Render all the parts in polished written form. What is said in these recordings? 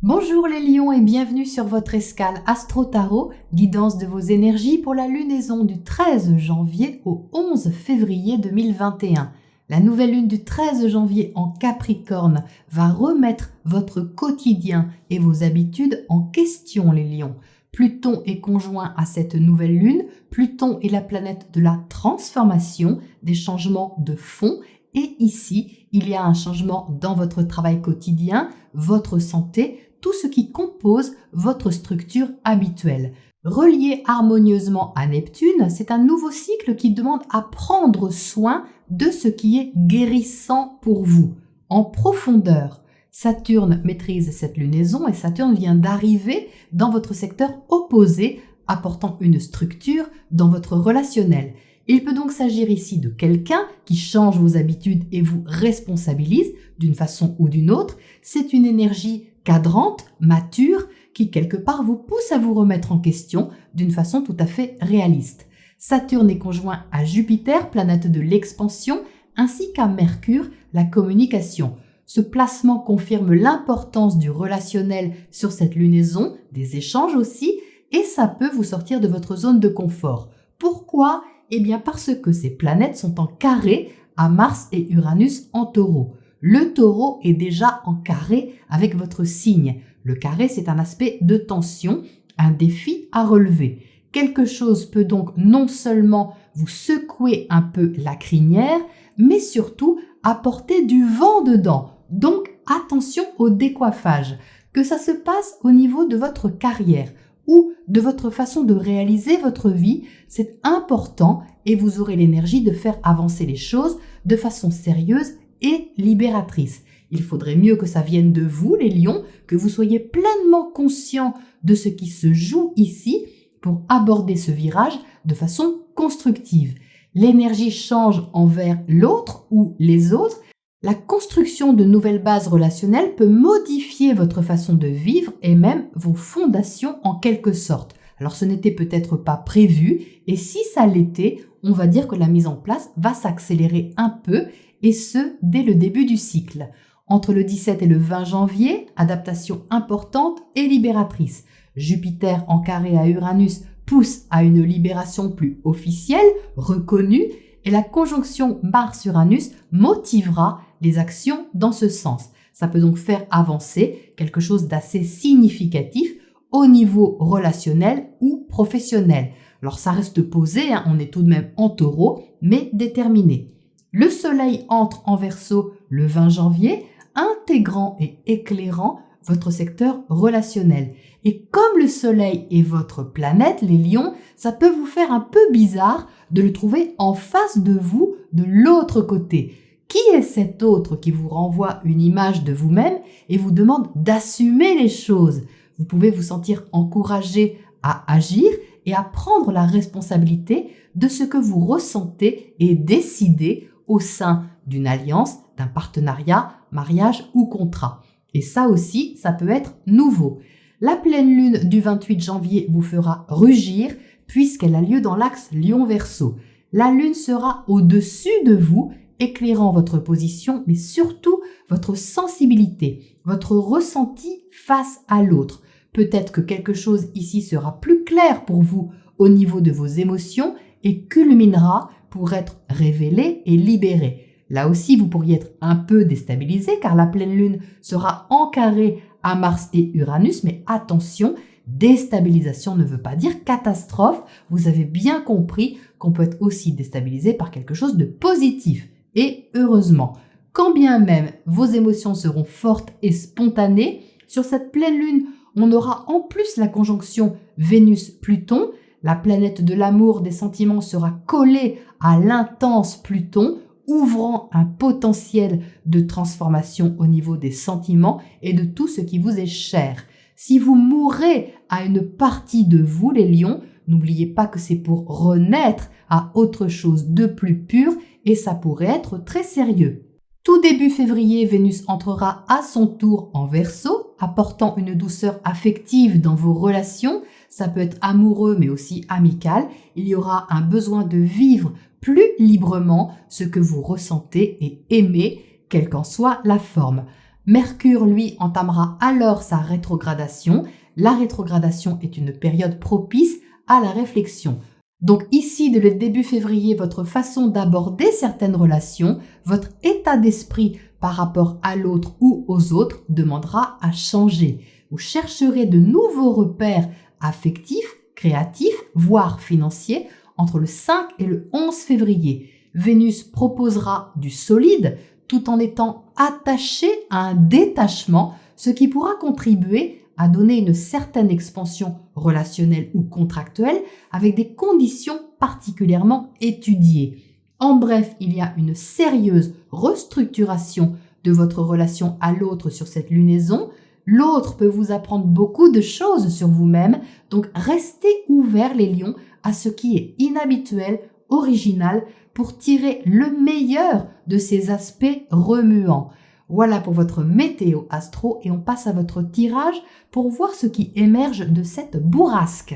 Bonjour les lions et bienvenue sur votre escale Astro Tarot, guidance de vos énergies pour la lunaison du 13 janvier au 11 février 2021. La nouvelle lune du 13 janvier en Capricorne va remettre votre quotidien et vos habitudes en question les lions. Pluton est conjoint à cette nouvelle lune, Pluton est la planète de la transformation, des changements de fond et ici il y a un changement dans votre travail quotidien, votre santé, tout ce qui compose votre structure habituelle. Relié harmonieusement à Neptune, c'est un nouveau cycle qui demande à prendre soin de ce qui est guérissant pour vous, en profondeur. Saturne maîtrise cette lunaison et Saturne vient d'arriver dans votre secteur opposé, apportant une structure dans votre relationnel. Il peut donc s'agir ici de quelqu'un qui change vos habitudes et vous responsabilise d'une façon ou d'une autre. C'est une énergie cadrante, mature, qui quelque part vous pousse à vous remettre en question d'une façon tout à fait réaliste. Saturne est conjoint à Jupiter, planète de l'expansion, ainsi qu'à Mercure, la communication. Ce placement confirme l'importance du relationnel sur cette lunaison, des échanges aussi, et ça peut vous sortir de votre zone de confort. Pourquoi ? Eh bien parce que ces planètes sont en carré à Mars et Uranus en Taureau. Le Taureau est déjà en carré avec votre signe. Le carré, c'est un aspect de tension, un défi à relever. Quelque chose peut donc non seulement vous secouer un peu la crinière, mais surtout apporter du vent dedans. Donc attention au décoiffage. Que ça se passe au niveau de votre carrière ou de votre façon de réaliser votre vie, c'est important et vous aurez l'énergie de faire avancer les choses de façon sérieuse et libératrice. Il faudrait mieux que ça vienne de vous, les lions, que vous soyez pleinement conscients de ce qui se joue ici pour aborder ce virage de façon constructive. L'énergie change envers l'autre ou les autres. La construction de nouvelles bases relationnelles peut modifier votre façon de vivre et même vos fondations en quelque sorte. Alors ce n'était peut-être pas prévu et si ça l'était, on va dire que la mise en place va s'accélérer un peu et ce, dès le début du cycle. Entre le 17 et le 20 janvier, adaptation importante et libératrice. Jupiter en carré à Uranus pousse à une libération plus officielle, reconnue, et la conjonction Mars-Uranus motivera les actions dans ce sens. Ça peut donc faire avancer quelque chose d'assez significatif au niveau relationnel ou professionnel. Alors ça reste posé, on est tout de même en Taureau, mais déterminé. Le Soleil entre en Verseau le 20 janvier, intégrant et éclairant votre secteur relationnel. Et comme le Soleil est votre planète, les lions, ça peut vous faire un peu bizarre de le trouver en face de vous, de l'autre côté. Qui est cet autre qui vous renvoie une image de vous-même et vous demande d'assumer les choses ? Vous pouvez vous sentir encouragé à agir et à prendre la responsabilité de ce que vous ressentez et décidez au sein d'une alliance, d'un partenariat, mariage ou contrat. Et ça aussi, ça peut être nouveau. La pleine lune du 28 janvier vous fera rugir puisqu'elle a lieu dans l'axe Lion-Verseau. La lune sera au-dessus de vous, éclairant votre position, mais surtout votre sensibilité, votre ressenti face à l'autre. Peut-être que quelque chose ici sera plus clair pour vous au niveau de vos émotions et culminera pour être révélé et libéré. Là aussi, vous pourriez être un peu déstabilisé car la pleine lune sera en carré à Mars et Uranus, mais attention, déstabilisation ne veut pas dire catastrophe. Vous avez bien compris qu'on peut être aussi déstabilisé par quelque chose de positif. Et heureusement, quand bien même vos émotions seront fortes et spontanées, sur cette pleine lune, on aura en plus la conjonction Vénus-Pluton. La planète de l'amour, des sentiments sera collée à l'intense Pluton, ouvrant un potentiel de transformation au niveau des sentiments et de tout ce qui vous est cher. Si vous mourrez à une partie de vous, les lions, n'oubliez pas que c'est pour renaître à autre chose de plus pur et ça pourrait être très sérieux. Tout début février, Vénus entrera à son tour en Verseau, apportant une douceur affective dans vos relations. Ça peut être amoureux mais aussi amical. Il y aura un besoin de vivre plus librement ce que vous ressentez et aimez, quelle qu'en soit la forme. Mercure, lui, entamera alors sa rétrogradation. La rétrogradation est une période propice à la réflexion. Donc ici, dès le début février, votre façon d'aborder certaines relations, votre état d'esprit par rapport à l'autre ou aux autres demandera à changer. Vous chercherez de nouveaux repères affectifs, créatifs, voire financiers entre le 5 et le 11 février. Vénus proposera du solide tout en étant attaché à un détachement, ce qui pourra contribuer à donner une certaine expansion relationnelle ou contractuelle avec des conditions particulièrement étudiées. En bref, il y a une sérieuse restructuration de votre relation à l'autre sur cette lunaison. L'autre peut vous apprendre beaucoup de choses sur vous-même, donc restez ouverts les lions à ce qui est inhabituel, original, pour tirer le meilleur de ces aspects remuants. Voilà pour votre météo astro et on passe à votre tirage pour voir ce qui émerge de cette bourrasque.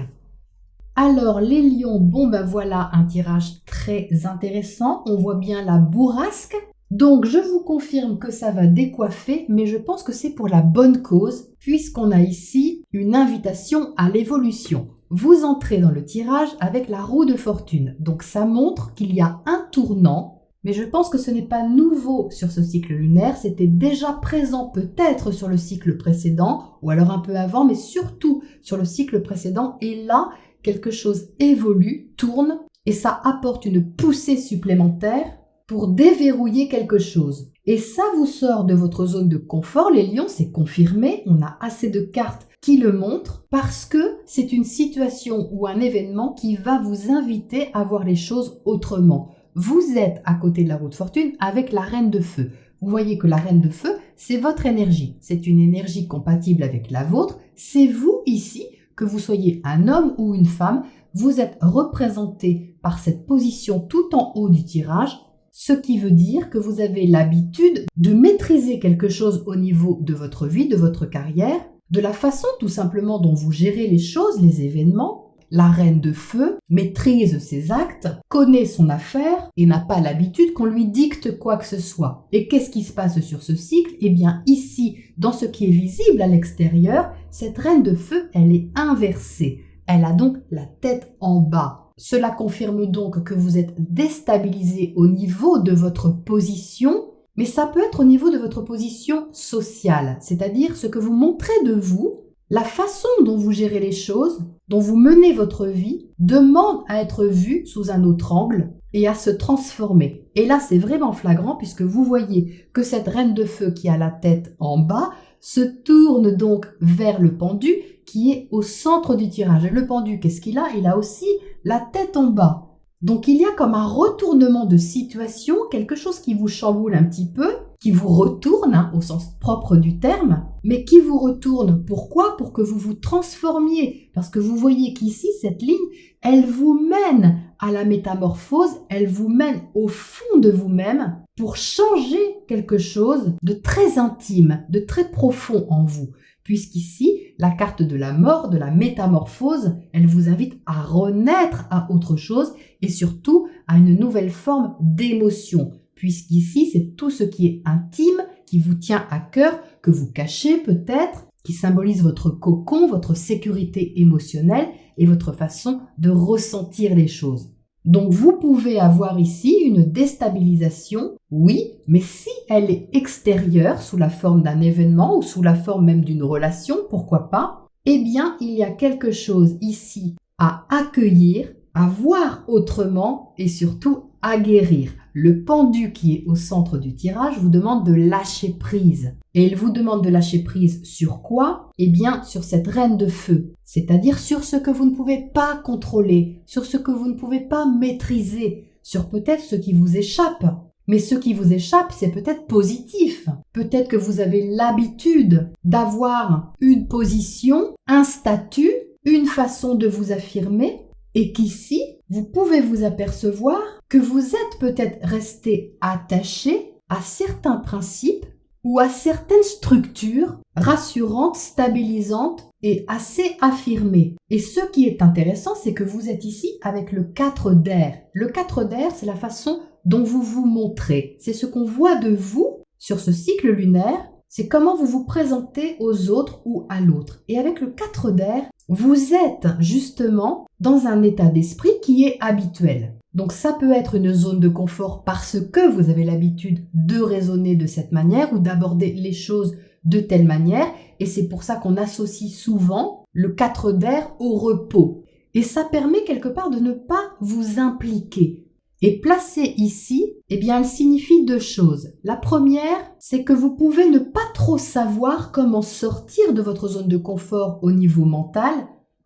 Alors les lions, voilà un tirage très intéressant, on voit bien la bourrasque. Donc je vous confirme que ça va décoiffer, mais je pense que c'est pour la bonne cause, puisqu'on a ici une invitation à l'évolution. Vous entrez dans le tirage avec la roue de fortune, donc ça montre qu'il y a un tournant, mais je pense que ce n'est pas nouveau sur ce cycle lunaire, c'était déjà présent peut-être sur le cycle précédent, ou alors un peu avant, mais surtout sur le cycle précédent, et là, quelque chose évolue, tourne, et ça apporte une poussée supplémentaire pour déverrouiller quelque chose. Et ça vous sort de votre zone de confort, les lions, c'est confirmé, on a assez de cartes qui le montrent, parce que c'est une situation ou un événement qui va vous inviter à voir les choses autrement. Vous êtes à côté de la roue de fortune avec la reine de feu. Vous voyez que la reine de feu, c'est votre énergie. C'est une énergie compatible avec la vôtre. C'est vous ici, que vous soyez un homme ou une femme, vous êtes représenté par cette position tout en haut du tirage, ce qui veut dire que vous avez l'habitude de maîtriser quelque chose au niveau de votre vie, de votre carrière, de la façon tout simplement dont vous gérez les choses, les événements. La reine de feu maîtrise ses actes, connaît son affaire et n'a pas l'habitude qu'on lui dicte quoi que ce soit. Et qu'est-ce qui se passe sur ce cycle? Eh bien ici, dans ce qui est visible à l'extérieur, cette reine de feu, elle est inversée. Elle a donc la tête en bas. Cela confirme donc que vous êtes déstabilisé au niveau de votre position, mais ça peut être au niveau de votre position sociale, c'est-à-dire ce que vous montrez de vous. La façon dont vous gérez les choses, dont vous menez votre vie, demande à être vue sous un autre angle et à se transformer. Et là, c'est vraiment flagrant puisque vous voyez que cette reine de feu qui a la tête en bas se tourne donc vers le pendu qui est au centre du tirage. Et le pendu, qu'est-ce qu'il a? Il a aussi la tête en bas. Donc il y a comme un retournement de situation, quelque chose qui vous chamboule un petit peu, qui vous retourne au sens propre du terme, mais qui vous retourne. Pourquoi? Pour que vous vous transformiez. Parce que vous voyez qu'ici, cette ligne, elle vous mène à la métamorphose, elle vous mène au fond de vous-même pour changer quelque chose de très intime, de très profond en vous. Puisqu'ici, la carte de la mort, de la métamorphose, elle vous invite à renaître à autre chose et surtout à une nouvelle forme d'émotion. Puisqu'ici, c'est tout ce qui est intime, qui vous tient à cœur, que vous cachez peut-être, qui symbolise votre cocon, votre sécurité émotionnelle et votre façon de ressentir les choses. Donc vous pouvez avoir ici une déstabilisation, oui, mais si elle est extérieure, sous la forme d'un événement ou sous la forme même d'une relation, pourquoi pas, eh bien il y a quelque chose ici à accueillir, à voir autrement et surtout à guérir. Le pendu qui est au centre du tirage vous demande de lâcher prise. Et il vous demande de lâcher prise sur quoi? Eh bien, sur cette reine de feu. C'est-à-dire sur ce que vous ne pouvez pas contrôler, sur ce que vous ne pouvez pas maîtriser, sur peut-être ce qui vous échappe. Mais ce qui vous échappe, c'est peut-être positif. Peut-être que vous avez l'habitude d'avoir une position, un statut, une façon de vous affirmer, et qu'ici, vous pouvez vous apercevoir que vous êtes peut-être resté attaché à certains principes ou à certaines structures rassurantes, stabilisantes et assez affirmées. Et ce qui est intéressant, c'est que vous êtes ici avec le 4 d'air. Le 4 d'air, c'est la façon dont vous vous montrez. C'est ce qu'on voit de vous sur ce cycle lunaire, C'est comment vous vous présentez aux autres ou à l'autre. Et avec le 4 d'air, vous êtes justement dans un état d'esprit qui est habituel. Donc ça peut être une zone de confort parce que vous avez l'habitude de raisonner de cette manière ou d'aborder les choses de telle manière. Et c'est pour ça qu'on associe souvent le 4 d'air au repos. Et ça permet quelque part de ne pas vous impliquer. Et placée ici, eh bien, elle signifie deux choses. La première, c'est que vous pouvez ne pas trop savoir comment sortir de votre zone de confort au niveau mental,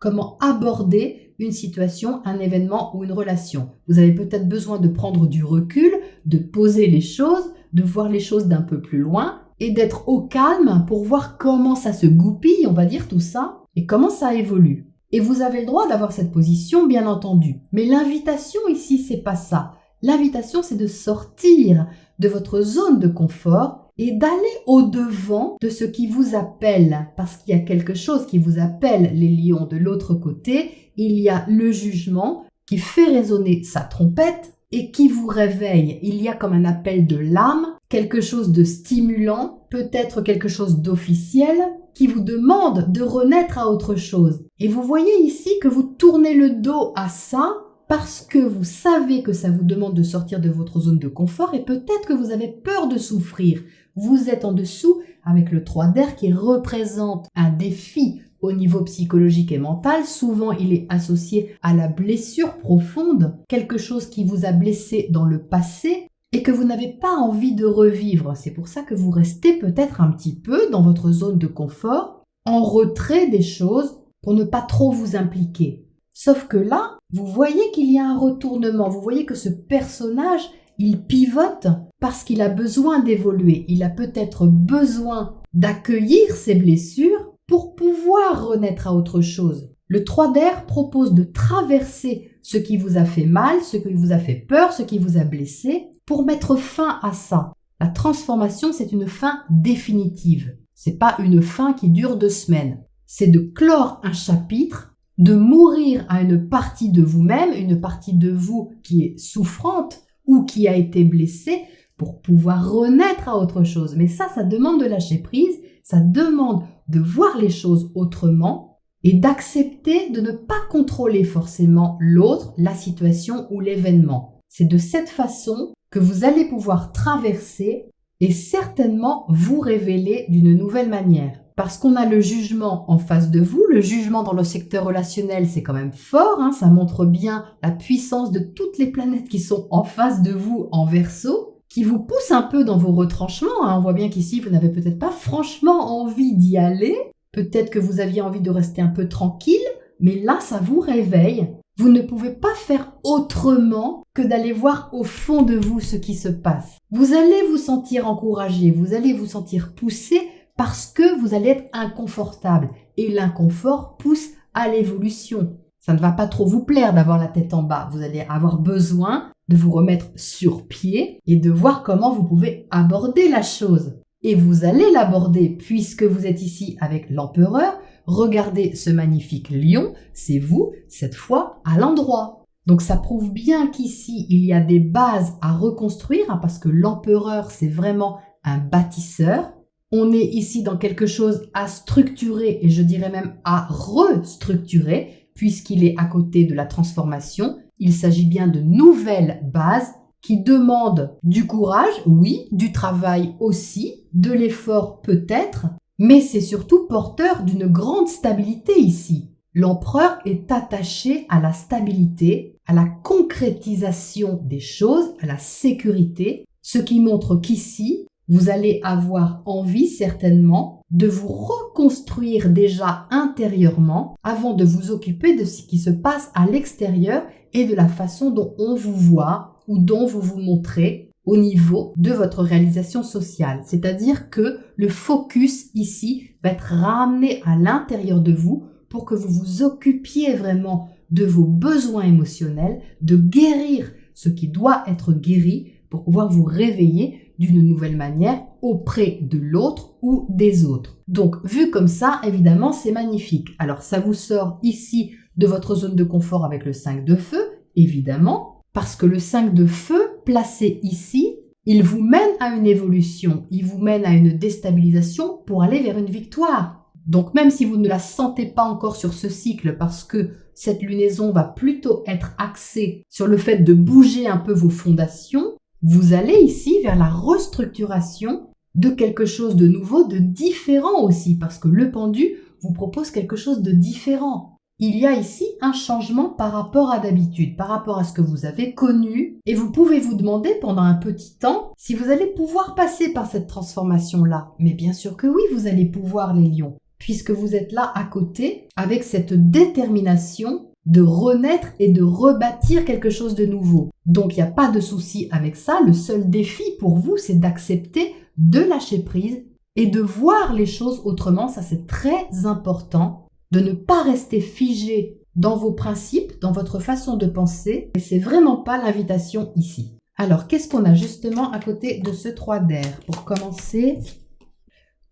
comment aborder une situation, un événement ou une relation. Vous avez peut-être besoin de prendre du recul, de poser les choses, de voir les choses d'un peu plus loin et d'être au calme pour voir comment ça se goupille, on va dire tout ça, et comment ça évolue. Et vous avez le droit d'avoir cette position, bien entendu. Mais l'invitation ici, c'est pas ça. L'invitation, c'est de sortir de votre zone de confort et d'aller au-devant de ce qui vous appelle. Parce qu'il y a quelque chose qui vous appelle, les lions, de l'autre côté. Il y a le jugement qui fait résonner sa trompette et qui vous réveille. Il y a comme un appel de l'âme, quelque chose de stimulant, peut-être quelque chose d'officiel, qui vous demande de renaître à autre chose. Et vous voyez ici que vous tournez le dos à ça parce que vous savez que ça vous demande de sortir de votre zone de confort et peut-être que vous avez peur de souffrir. Vous êtes en dessous avec le 3 d'air qui représente un défi au niveau psychologique et mental. Souvent, il est associé à la blessure profonde, quelque chose qui vous a blessé dans le passé et que vous n'avez pas envie de revivre. C'est pour ça que vous restez peut-être un petit peu dans votre zone de confort, en retrait des choses pour ne pas trop vous impliquer. Sauf que là, vous voyez qu'il y a un retournement. Vous voyez que ce personnage, il pivote parce qu'il a besoin d'évoluer. Il a peut-être besoin d'accueillir ses blessures pour pouvoir renaître à autre chose. Le 3 d'air propose de traverser ce qui vous a fait mal, ce qui vous a fait peur, ce qui vous a blessé, pour mettre fin à ça. La transformation, c'est une fin définitive. C'est pas une fin qui dure 2 semaines. C'est de clore un chapitre, de mourir à une partie de vous-même, une partie de vous qui est souffrante ou qui a été blessée pour pouvoir renaître à autre chose. Mais ça demande de lâcher prise, ça demande de voir les choses autrement et d'accepter de ne pas contrôler forcément l'autre, la situation ou l'événement. C'est de cette façon que vous allez pouvoir traverser et certainement vous révéler d'une nouvelle manière. Parce qu'on a le jugement en face de vous, le jugement dans le secteur relationnel, c'est quand même fort, ça montre bien la puissance de toutes les planètes qui sont en face de vous en Verseau, qui vous pousse un peu dans vos retranchements. On voit bien qu'ici, vous n'avez peut-être pas franchement envie d'y aller, peut-être que vous aviez envie de rester un peu tranquille, mais là, ça vous réveille. Vous ne pouvez pas faire autrement que d'aller voir au fond de vous ce qui se passe. Vous allez vous sentir encouragé, vous allez vous sentir poussé parce que vous allez être inconfortable. Et l'inconfort pousse à l'évolution. Ça ne va pas trop vous plaire d'avoir la tête en bas. Vous allez avoir besoin de vous remettre sur pied et de voir comment vous pouvez aborder la chose. Et vous allez l'aborder puisque vous êtes ici avec l'empereur. Regardez ce magnifique lion, c'est vous, cette fois, à l'endroit. Donc ça prouve bien qu'ici, il y a des bases à reconstruire, parce que l'empereur, c'est vraiment un bâtisseur. On est ici dans quelque chose à structurer, et je dirais même à restructurer, puisqu'il est à côté de la transformation. Il s'agit bien de nouvelles bases qui demandent du courage, oui, du travail aussi, de l'effort peut-être, mais c'est surtout porteur d'une grande stabilité ici. L'empereur est attaché à la stabilité, à la concrétisation des choses, à la sécurité, ce qui montre qu'ici, vous allez avoir envie certainement de vous reconstruire déjà intérieurement avant de vous occuper de ce qui se passe à l'extérieur et de la façon dont on vous voit ou dont vous vous montrez au niveau de votre réalisation sociale. C'est-à-dire que le focus ici va être ramené à l'intérieur de vous pour que vous vous occupiez vraiment de vos besoins émotionnels, de guérir ce qui doit être guéri pour pouvoir vous réveiller d'une nouvelle manière auprès de l'autre ou des autres. Donc, vu comme ça, évidemment, c'est magnifique. Alors, ça vous sort ici de votre zone de confort avec le 5 de feu, évidemment, parce que le 5 de feu, placé ici, il vous mène à une évolution, il vous mène à une déstabilisation pour aller vers une victoire. Donc même si vous ne la sentez pas encore sur ce cycle parce que cette lunaison va plutôt être axée sur le fait de bouger un peu vos fondations, vous allez ici vers la restructuration de quelque chose de nouveau, de différent aussi, parce que le pendu vous propose quelque chose de différent. Il y a ici un changement par rapport à d'habitude, par rapport à ce que vous avez connu, et vous pouvez vous demander pendant un petit temps si vous allez pouvoir passer par cette transformation-là. Mais bien sûr que oui, vous allez pouvoir les lions, puisque vous êtes là à côté avec cette détermination de renaître et de rebâtir quelque chose de nouveau. Donc il n'y a pas de souci avec ça, le seul défi pour vous, c'est d'accepter de lâcher prise et de voir les choses autrement, ça c'est très important, de ne pas rester figé dans vos principes, dans votre façon de penser, et c'est vraiment pas l'invitation ici. Alors qu'est-ce qu'on a justement à côté de ce 3 d'air? Pour commencer,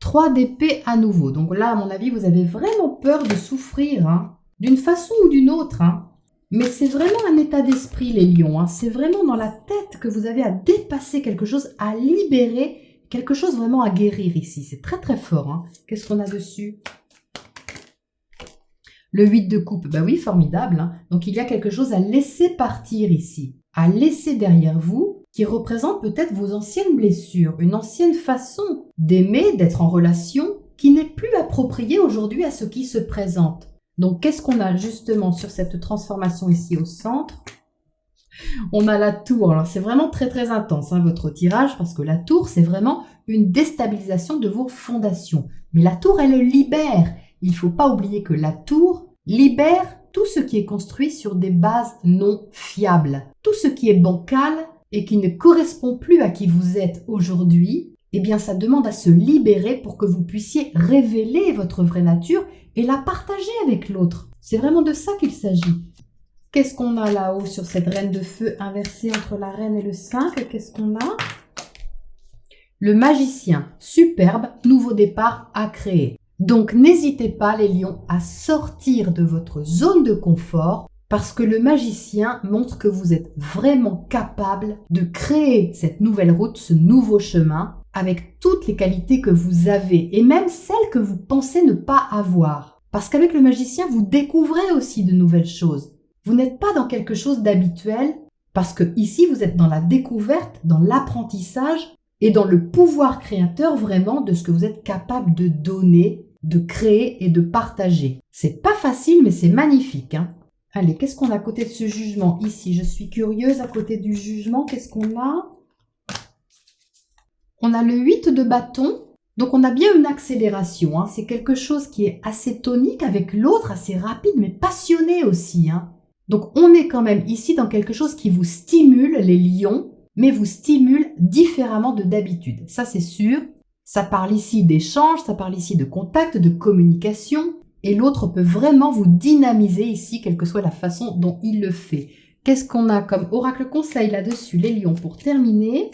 3 d'épée à nouveau. Donc là, à mon avis, vous avez vraiment peur de souffrir, d'une façon ou d'une autre. Mais c'est vraiment un état d'esprit, les lions. C'est vraiment dans la tête que vous avez à dépasser quelque chose, à libérer, quelque chose vraiment à guérir ici. C'est très très fort. Qu'est-ce qu'on a dessus? Le 8 de coupe, bah oui, formidable. Donc il y a quelque chose à laisser partir ici, à laisser derrière vous, qui représente peut-être vos anciennes blessures, une ancienne façon d'aimer, d'être en relation, qui n'est plus appropriée aujourd'hui à ce qui se présente. Donc qu'est-ce qu'on a justement sur cette transformation ici au centre? On a la tour. Alors c'est vraiment très très intense votre tirage, parce que la tour c'est vraiment une déstabilisation de vos fondations. Mais la tour elle libère. Il ne faut pas oublier que la tour libère tout ce qui est construit sur des bases non fiables. Tout ce qui est bancal et qui ne correspond plus à qui vous êtes aujourd'hui, eh bien ça demande à se libérer pour que vous puissiez révéler votre vraie nature et la partager avec l'autre. C'est vraiment de ça qu'il s'agit. Qu'est-ce qu'on a là-haut sur cette reine de feu inversée entre la reine et le 5? Qu'est-ce qu'on a? Le magicien, superbe, nouveau départ à créer. Donc n'hésitez pas les lions à sortir de votre zone de confort parce que le magicien montre que vous êtes vraiment capable de créer cette nouvelle route, ce nouveau chemin avec toutes les qualités que vous avez et même celles que vous pensez ne pas avoir. Parce qu'avec le magicien, vous découvrez aussi de nouvelles choses. Vous n'êtes pas dans quelque chose d'habituel parce que ici vous êtes dans la découverte, dans l'apprentissage et dans le pouvoir créateur vraiment de ce que vous êtes capable de donner, de créer et de partager. C'est pas facile mais c'est magnifique. Allez, qu'est-ce qu'on a à côté de ce jugement ici? Je suis curieuse, à côté du jugement, qu'est-ce qu'on a? On a le 8 de bâton, donc on a bien une accélération. C'est quelque chose qui est assez tonique avec l'autre, assez rapide mais passionné aussi. Donc on est quand même ici dans quelque chose qui vous stimule, les lions, mais vous stimule différemment de d'habitude. Ça c'est sûr. Ça parle ici d'échange, ça parle ici de contact, de communication. Et l'autre peut vraiment vous dynamiser ici, quelle que soit la façon dont il le fait. Qu'est-ce qu'on a comme oracle conseil là-dessus, les lions, pour terminer?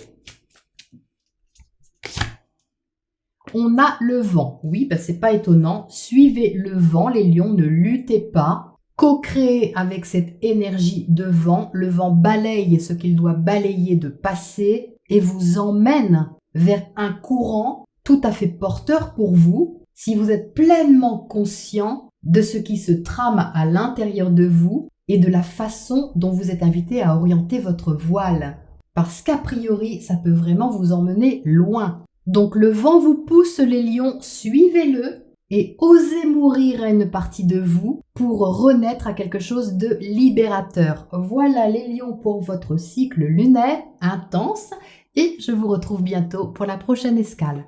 On a le vent. Oui, c'est pas étonnant. Suivez le vent, les lions, ne luttez pas. Co-créez avec cette énergie de vent. Le vent balaye ce qu'il doit balayer de passé et vous emmène vers un courant tout à fait porteur pour vous. Si vous êtes pleinement conscient de ce qui se trame à l'intérieur de vous et de la façon dont vous êtes invité à orienter votre voile. Parce qu'a priori, ça peut vraiment vous emmener loin. Donc le vent vous pousse, les lions, suivez-le et osez mourir à une partie de vous pour renaître à quelque chose de libérateur. Voilà les lions pour votre cycle lunaire intense et je vous retrouve bientôt pour la prochaine escale.